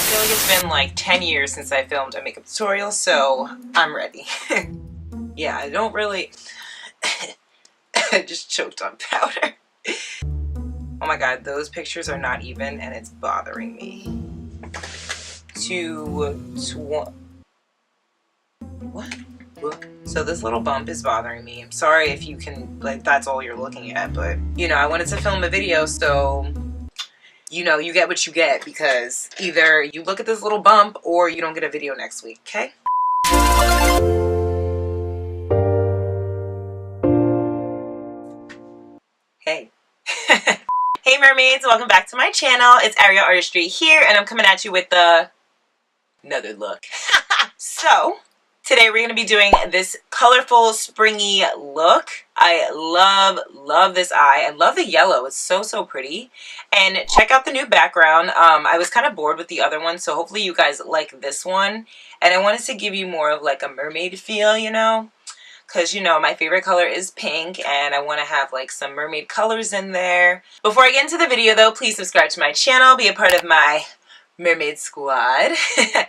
feel like it's been like 10 years since I filmed a makeup tutorial, so I'm ready. Yeah, I don't really... I just choked on powder. Oh my god, those pictures are not even and it's bothering me. What? Look. So this little bump is bothering me. I'm sorry if you can, like, that's all you're looking at, but, you know, I wanted to film a video, so, you know, you get what you get, because either you look at this little bump or you don't get a video next week, okay? Hey. Hey mermaids, welcome back to my channel. It's Aryelle Artistry here, and I'm coming at you with another look. So, today we're going to be doing this colorful, springy look. I love this eye. I love the yellow. It's so pretty. And check out the new background. I was kind of bored with the other one, so hopefully you guys like this one. And I wanted to give you more of like a mermaid feel, you know? Because, you know, my favorite color is pink, and I want to have like some mermaid colors in there. Before I get into the video though, please subscribe to my channel, be a part of my mermaid squad.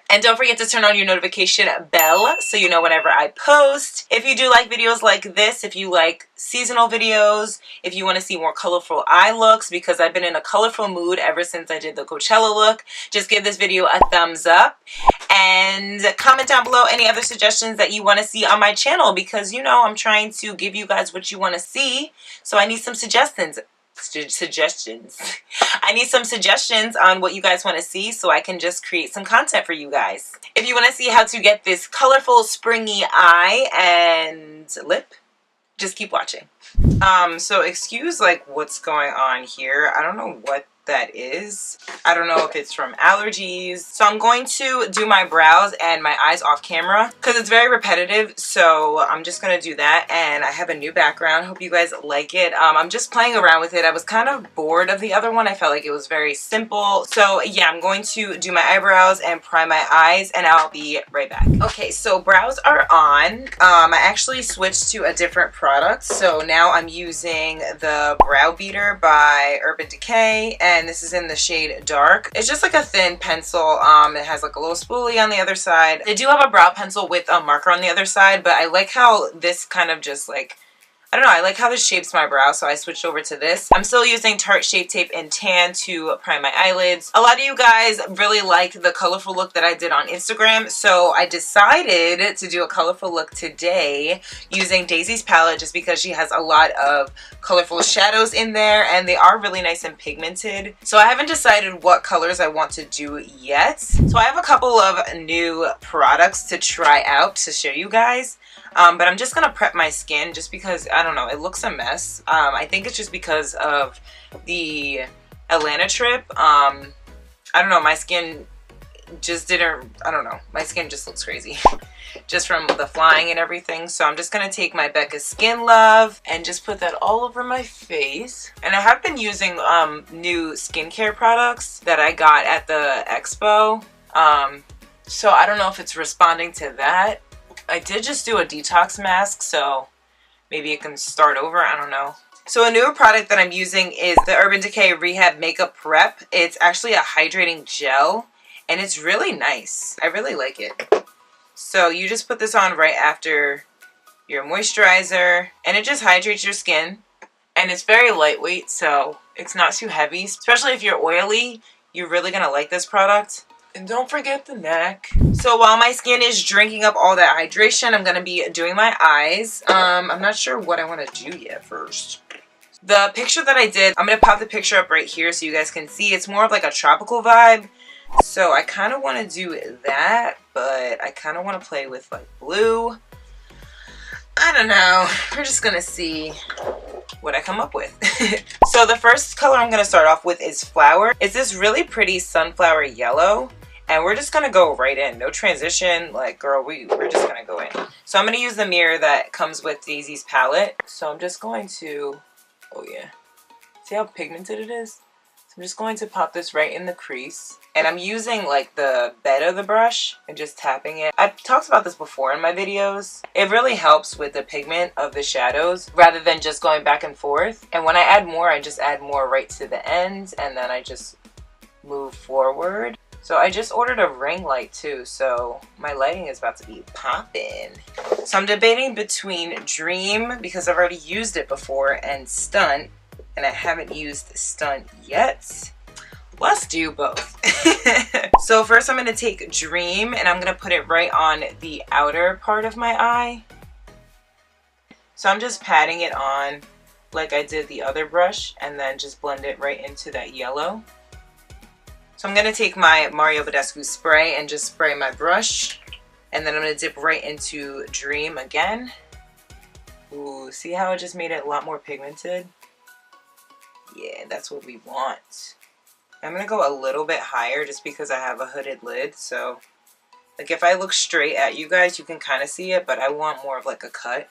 And don't forget to turn on your notification bell so you know whenever I post. If you do like videos like this, if you like seasonal videos, if you want to see more colorful eye looks, because I've been in a colorful mood ever since I did the Coachella look, just give this video a thumbs up and comment down below any other suggestions that you want to see on my channel, because, you know, I'm trying to give you guys what you want to see, so I need some suggestions. I need some suggestions on what you guys want to see so I can just create some content for you guys. If you want to see how to get this colorful springy eye and lip, just keep watching. So excuse like what's going on here. I don't know what that is. I don't know if it's from allergies. So I'm going to do my brows and my eyes off camera because it's very repetitive, so I'm just gonna do that. And I have a new background. Hope you guys like it. I'm just playing around with it. I was kind of bored of the other one. I felt like it was very simple. So yeah, I'm going to do my eyebrows and prime my eyes, and I'll be right back. Okay, so brows are on. I actually switched to a different product, so now I'm using the Brow Beater by Urban Decay, and this is in the shade Dark. It's just like a thin pencil. It has like a little spoolie on the other side. They do have a brow pencil with a marker on the other side, but I like how this kind of just like, I don't know, I like how this shapes my brow, so I switched over to this. I'm still using Tarte Shape Tape in Tan to prime my eyelids. A lot of you guys really liked the colorful look that I did on Instagram, so I decided to do a colorful look today using Daisy's palette, just because she has a lot of colorful shadows in there, and they are really nice and pigmented. So I haven't decided what colors I want to do yet. So I have a couple of new products to try out to show you guys. But I'm just going to prep my skin just because, I don't know, it looks a mess. I think it's just because of the Atlanta trip. I don't know, my skin just didn't, I don't know, my skin just looks crazy just from the flying and everything. So I'm just going to take my BECCA Skin Love and just put that all over my face. And I have been using new skincare products that I got at the expo. So I don't know if it's responding to that. I did just do a detox mask, so maybe it can start over, I don't know. So a newer product that I'm using is the Urban Decay Rehab Makeup Prep. It's actually a hydrating gel, and it's really nice. I really like it. So you just put this on right after your moisturizer, and it just hydrates your skin. And it's very lightweight, so it's not too heavy. Especially if you're oily, you're really gonna like this product. And don't forget the neck. So while my skin is drinking up all that hydration, I'm going to be doing my eyes. I'm not sure what I want to do yet first. The picture that I did, I'm going to pop the picture up right here so you guys can see. It's more of like a tropical vibe. So I kind of want to do that, but I kind of want to play with like blue. I don't know. We're just going to see what I come up with. So the first color I'm going to start off with is Flower. It's this really pretty sunflower yellow. And we're just going to go right in. No transition. Like, girl, we're just going to go in. So I'm going to use the mirror that comes with Daisy's palette. So I'm just going to, oh yeah. See how pigmented it is? So I'm just going to pop this right in the crease. And I'm using like the bed of the brush and just tapping it. I've talked about this before in my videos. It really helps with the pigment of the shadows rather than just going back and forth. And when I add more, I just add more right to the end. And then I just move forward. So I just ordered a ring light too, so my lighting is about to be popping. So I'm debating between Dream, because I've already used it before, and Stunt, and I haven't used Stunt yet. Let's do both. So first I'm going to take Dream, and I'm going to put it right on the outer part of my eye. So I'm just patting it on like I did the other brush, and then just blend it right into that yellow. So I'm going to take my Mario Badescu spray and just spray my brush. And then I'm going to dip right into Dream again. Ooh, see how it just made it a lot more pigmented? Yeah, that's what we want. I'm going to go a little bit higher just because I have a hooded lid. So, like, if I look straight at you guys, you can kind of see it, but I want more of like a cut.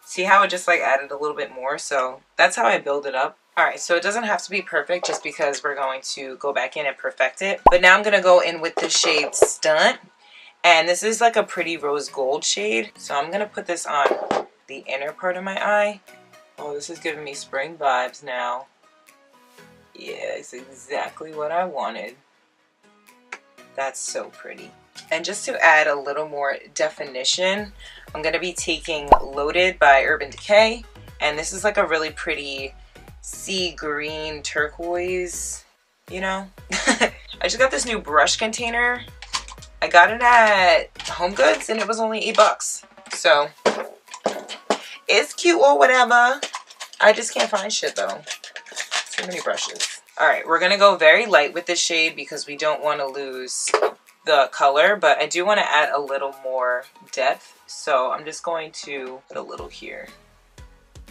See how it just like added a little bit more? So that's how I build it up. Alright, so it doesn't have to be perfect just because we're going to go back in and perfect it. But now I'm going to go in with the shade Stunt. And this is like a pretty rose gold shade. So I'm going to put this on the inner part of my eye. Oh, this is giving me spring vibes now. Yeah, it's exactly what I wanted. That's so pretty. And just to add a little more definition, I'm going to be taking Loaded by Urban Decay. And this is like a really pretty sea green turquoise, you know. I just got this new brush container. I got it at HomeGoods and it was only $8. So it's cute or whatever. I just can't find shit though. Too many brushes. Alright, we're gonna go very light with this shade because we don't want to lose the color, but I do want to add a little more depth. So I'm just going to put a little here.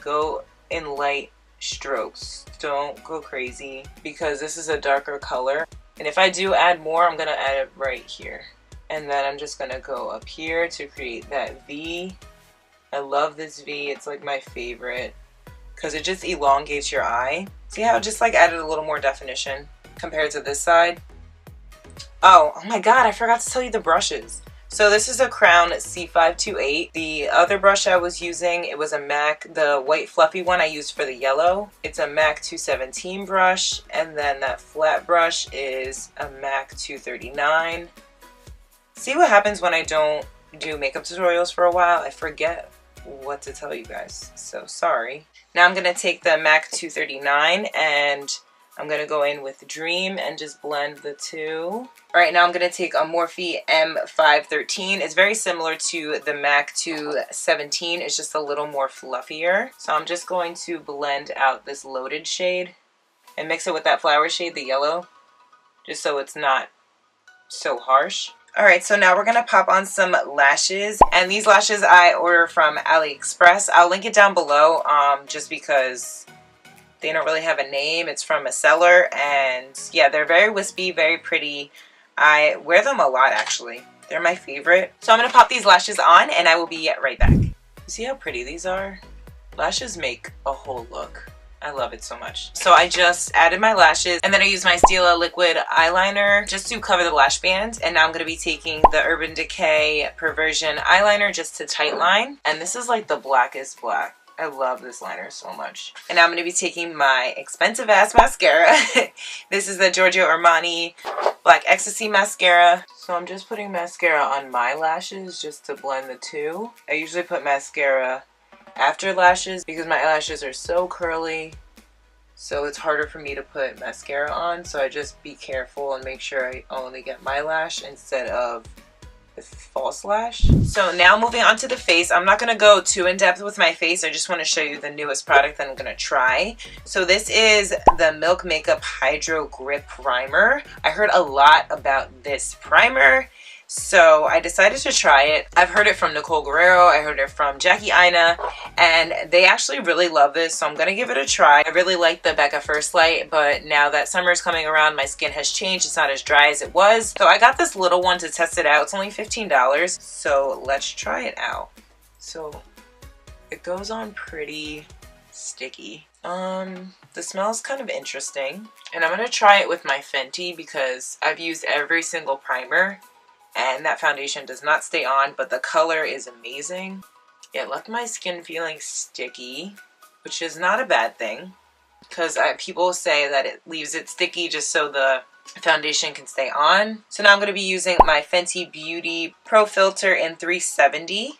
Go in light strokes, don't go crazy because this is a darker color, and if I do add more, I'm gonna add it right here, and then I'm just gonna go up here to create that V. I love this V, it's like my favorite because it just elongates your eye. See how it just like added a little more definition compared to this side? Oh my god, I forgot to tell you the brushes. So this is a Crown C528. The other brush I was using, it was a MAC, the white fluffy one I used for the yellow. It's a MAC 217 brush, and then that flat brush is a MAC 239. See what happens when I don't do makeup tutorials for a while? I forget what to tell you guys, so sorry. Now I'm going to take the MAC 239 and I'm going to go in with Dream and just blend the two. Alright, now I'm going to take a Morphe M513. It's very similar to the MAC 217. It's just a little more fluffier. So I'm just going to blend out this Loaded shade and mix it with that flower shade, the yellow, just so it's not so harsh. Alright, so now we're going to pop on some lashes. And these lashes I order from AliExpress. I'll link it down below just because they don't really have a name. It's from a seller, and yeah, they're very wispy, very pretty. I wear them a lot actually. They're my favorite. So I'm going to pop these lashes on and I will be right back. You see how pretty these are? Lashes make a whole look. I love it so much. So I just added my lashes and then I used my Stila liquid eyeliner just to cover the lash band. And now I'm going to be taking the Urban Decay Perversion eyeliner just to tightline. And this is like the blackest black. I love this liner so much. And now I'm going to be taking my expensive ass mascara. This is the Giorgio Armani Black Ecstasy mascara. So I'm just putting mascara on my lashes just to blend the two. I usually put mascara after lashes because my eyelashes are so curly. So it's harder for me to put mascara on. So I just be careful and make sure I only get my lash instead of false lash. So now moving on to the face. I'm not going to go too in depth with my face. I just want to show you the newest product that I'm going to try. So this is the Milk Makeup Hydro Grip Primer. I heard a lot about this primer, so I decided to try it. I've heard it from Nicole Guerrero, I heard it from Jackie Aina, and they actually really love this, so I'm going to give it a try. I really like the BECCA First Light, but now that summer is coming around, my skin has changed. It's not as dry as it was. So I got this little one to test it out. It's only $15, so let's try it out. So it goes on pretty sticky. The smell is kind of interesting, and I'm going to try it with my Fenty because I've used every single primer and that foundation does not stay on, but the color is amazing. It left my skin feeling sticky, which is not a bad thing because people say that it leaves it sticky just so the foundation can stay on. So now I'm going to be using my Fenty Beauty Pro Filter in 370.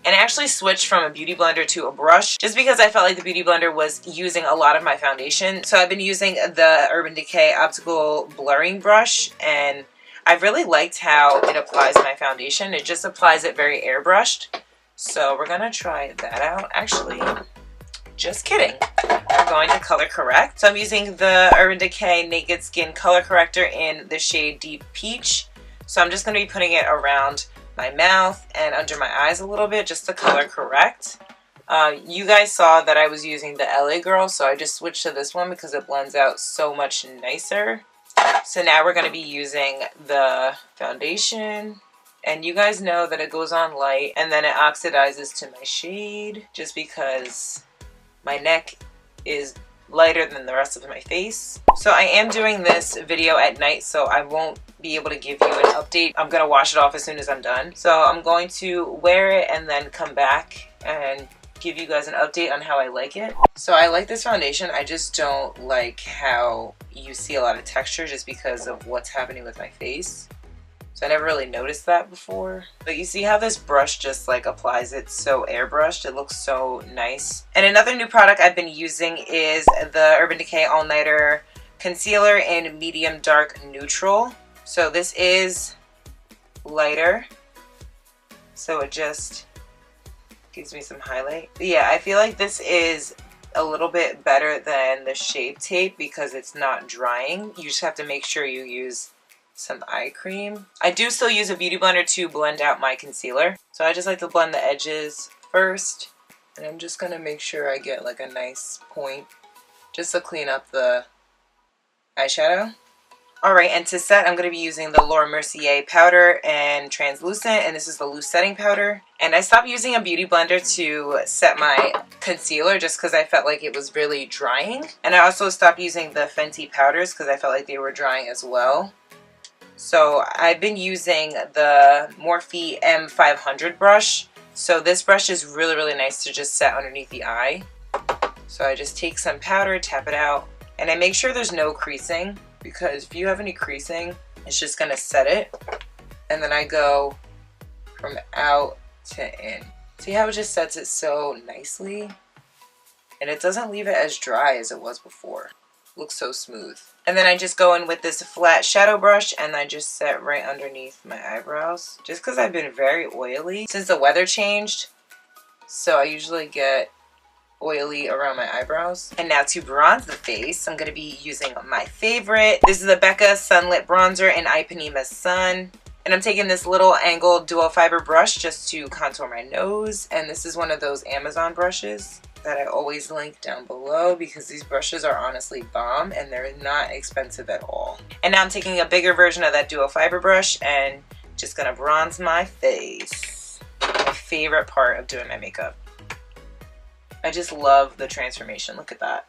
And I actually switched from a beauty blender to a brush just because I felt like the beauty blender was using a lot of my foundation. So I've been using the Urban Decay Optical Blurring Brush, and I really liked how it applies my foundation. It just applies it very airbrushed. So we're going to try that out. Actually, just kidding. We're going to color correct. So I'm using the Urban Decay Naked Skin Color Corrector in the shade Deep Peach. So I'm just going to be putting it around my mouth and under my eyes a little bit just to color correct. You guys saw that I was using the LA Girl, so I just switched to this one because it blends out so much nicer. So now we're going to be using the foundation, and you guys know that it goes on light and then it oxidizes to my shade just because my neck is lighter than the rest of my face. So I am doing this video at night, so I won't be able to give you an update. I'm gonna wash it off as soon as I'm done. So I'm going to wear it and then come back and give you guys an update on how I like it. So I like this foundation. I just don't like how you see a lot of texture just because of what's happening with my face. So I never really noticed that before. But you see how this brush just like applies it so airbrushed? It looks so nice. And another new product I've been using is the Urban Decay All Nighter Concealer in Medium Dark Neutral. So this is lighter, so it just gives me some highlight. But yeah, I feel like this is a little bit better than the Shape Tape because it's not drying. You just have to make sure you use some eye cream. I do still use a beauty blender to blend out my concealer. So I just like to blend the edges first, and I'm just gonna make sure I get like a nice point just to clean up the eyeshadow. Alright, and to set, I'm going to be using the Laura Mercier powder and translucent, and this is the loose setting powder. And I stopped using a beauty blender to set my concealer just because I felt like it was really drying. And I also stopped using the Fenty powders because I felt like they were drying as well. So I've been using the Morphe M500 brush. So this brush is really, really nice to just set underneath the eye. So I just take some powder, tap it out, and I make sure there's no creasing, because if you have any creasing, it's just gonna set it. And then I go from out to in. See how it just sets it so nicely? And it doesn't leave it as dry as it was before. It looks so smooth. And then I just go in with this flat shadow brush and I just set right underneath my eyebrows. Just because I've been very oily since the weather changed. So I usually get oily around my eyebrows. And now to bronze the face, I'm going to be using my favorite. This is the BECCA Sunlit Bronzer in Ipanema Sun. And I'm taking this little angled dual fiber brush just to contour my nose. And this is one of those Amazon brushes that I always link down below because these brushes are honestly bomb and they're not expensive at all. And now I'm taking a bigger version of that dual fiber brush and just going to bronze my face. My favorite part of doing my makeup. I just love the transformation. Look at that.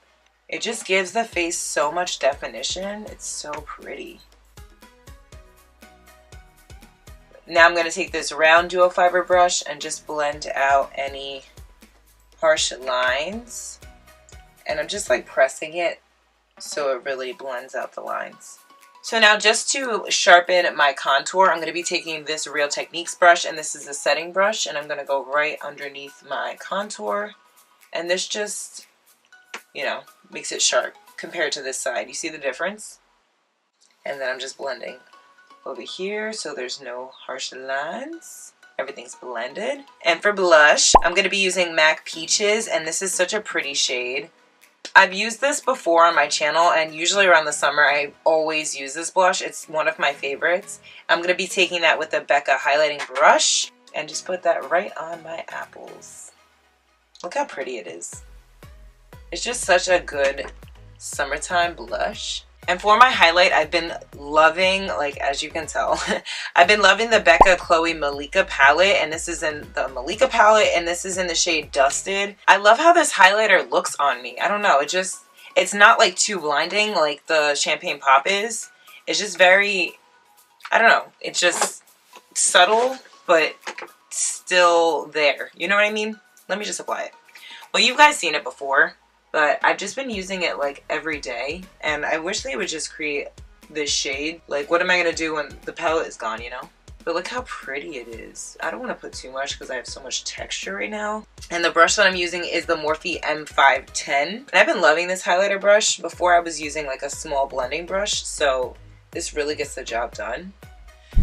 It just gives the face so much definition. It's so pretty. Now I'm going to take this round dual fiber brush and just blend out any harsh lines. And I'm just like pressing it so it really blends out the lines. So now just to sharpen my contour, I'm going to be taking this Real Techniques brush, and this is a setting brush, and I'm going to go right underneath my contour. And this just, you know, makes it sharp compared to this side. You see the difference? And then I'm just blending over here so there's no harsh lines. Everything's blended. And for blush, I'm going to be using MAC Peaches, and this is such a pretty shade. I've used this before on my channel, and usually around the summer I always use this blush. It's one of my favorites. I'm going to be taking that with the BECCA highlighting brush and just put that right on my apples. Look how pretty it is. It's just such a good summertime blush. And for my highlight, I've been loving, like as you can tell, I've been loving the BECCA Chloe Malika palette, and this is in the Malika palette, and this is in the shade Dusted. I love how this highlighter looks on me. I don't know, it's not like too blinding like the Champagne Pop is. It's just very, I don't know, it's just subtle, but still there. You know what I mean? Let me just apply it. Well, you guys seen it before, but I've just been using it like every day, and I wish they would just create this shade. Like, what am I gonna do when the palette is gone, you know? But look how pretty it is. I don't want to put too much because I have so much texture right now. And the brush that I'm using is the Morphe M510. And I've been loving this highlighter brush. Before I was using like a small blending brush, so this really gets the job done.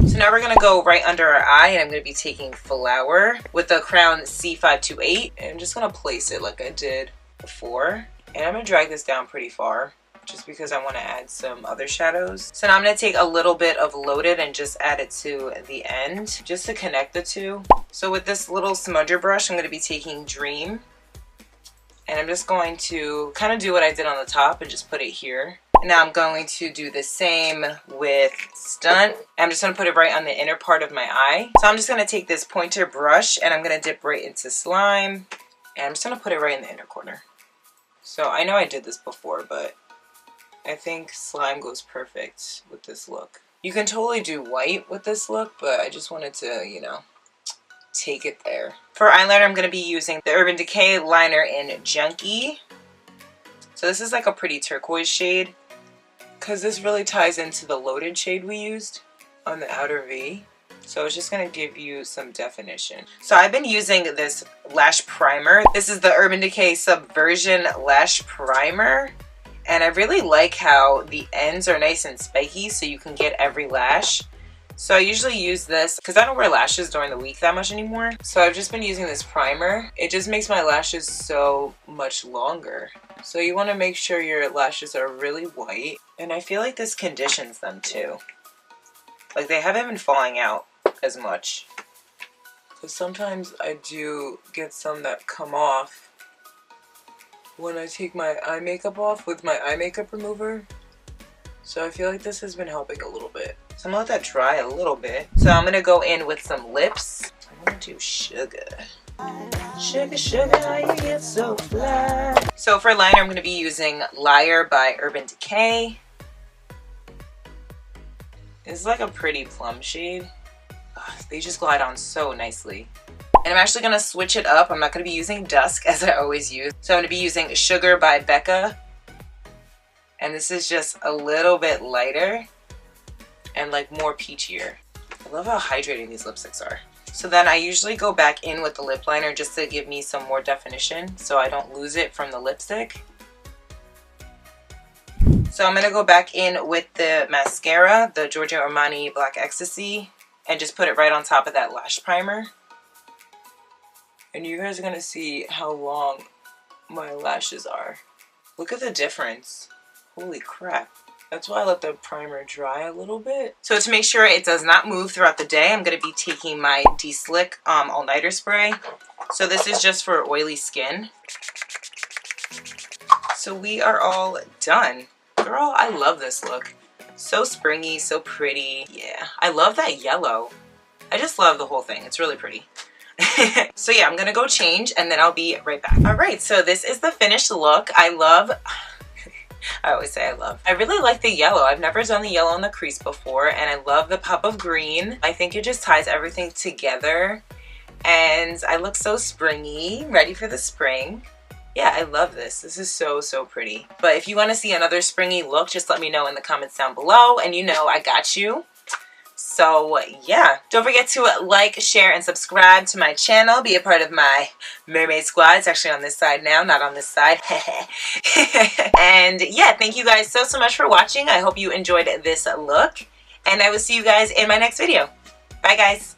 So now we're going to go right under our eye, and I'm going to be taking Flower with the Crown C528. And I'm just going to place it like I did before. And I'm going to drag this down pretty far, just because I want to add some other shadows. So now I'm going to take a little bit of Loaded and just add it to the end, just to connect the two. So with this little smudger brush, I'm going to be taking Dream. And I'm just going to kind of do what I did on the top and just put it here. Now I'm going to do the same with Stunt. I'm just going to put it right on the inner part of my eye. So I'm just going to take this pointer brush and I'm going to dip right into Slime. And I'm just going to put it right in the inner corner. So I know I did this before, but I think Slime goes perfect with this look. You can totally do white with this look, but I just wanted to, you know, take it there. For eyeliner, I'm going to be using the Urban Decay liner in Junkie. So this is like a pretty turquoise shade, because this really ties into the Loaded shade we used on the outer V. So it's just going to give you some definition. So I've been using this lash primer. This is the Urban Decay Subversion Lash Primer. And I really like how the ends are nice and spiky so you can get every lash. So I usually use this because I don't wear lashes during the week that much anymore. So I've just been using this primer. It just makes my lashes so much longer. So you want to make sure your lashes are really white. And I feel like this conditions them too. Like they haven't been falling out as much. Because sometimes I do get some that come off when I take my eye makeup off with my eye makeup remover. So I feel like this has been helping a little bit. So I'm gonna let that dry a little bit. So I'm gonna go in with some lips. I'm gonna do Sugar. Sugar, sugar, how you get so fly. So for liner, I'm gonna be using Liar by Urban Decay. It's like a pretty plum shade. Ugh, they just glide on so nicely. And I'm actually going to switch it up. I'm not going to be using Dusk as I always use. So I'm going to be using Sugar by BECCA. And this is just a little bit lighter and like more peachier. I love how hydrating these lipsticks are. So then I usually go back in with the lip liner just to give me some more definition so I don't lose it from the lipstick. So I'm going to go back in with the mascara, the Giorgio Armani Black Ecstasy, and just put it right on top of that lash primer. And you guys are going to see how long my lashes are. Look at the difference. Holy crap. That's why I let the primer dry a little bit. So to make sure it does not move throughout the day, I'm going to be taking my De-Slick All-Nighter Spray. So this is just for oily skin. So we are all done. Girl, I love this look. So springy, so pretty. Yeah, I love that yellow. I just love the whole thing. It's really pretty. So yeah, I'm gonna go change and then I'll be right back. Alright, so this is the finished look. I always say I love. I really like the yellow. I've never done the yellow in the crease before, and I love the pop of green. I think it just ties everything together, and I look so springy, ready for the spring. Yeah, I love this. This is so, so pretty. But if you want to see another springy look, just let me know in the comments down below, and you know I got you. So yeah, don't forget to like, share, and subscribe to my channel. Be a part of my mermaid squad. It's actually on this side now, not on this side. And yeah, thank you guys so, so much for watching. I hope you enjoyed this look, and I will see you guys in my next video. Bye guys.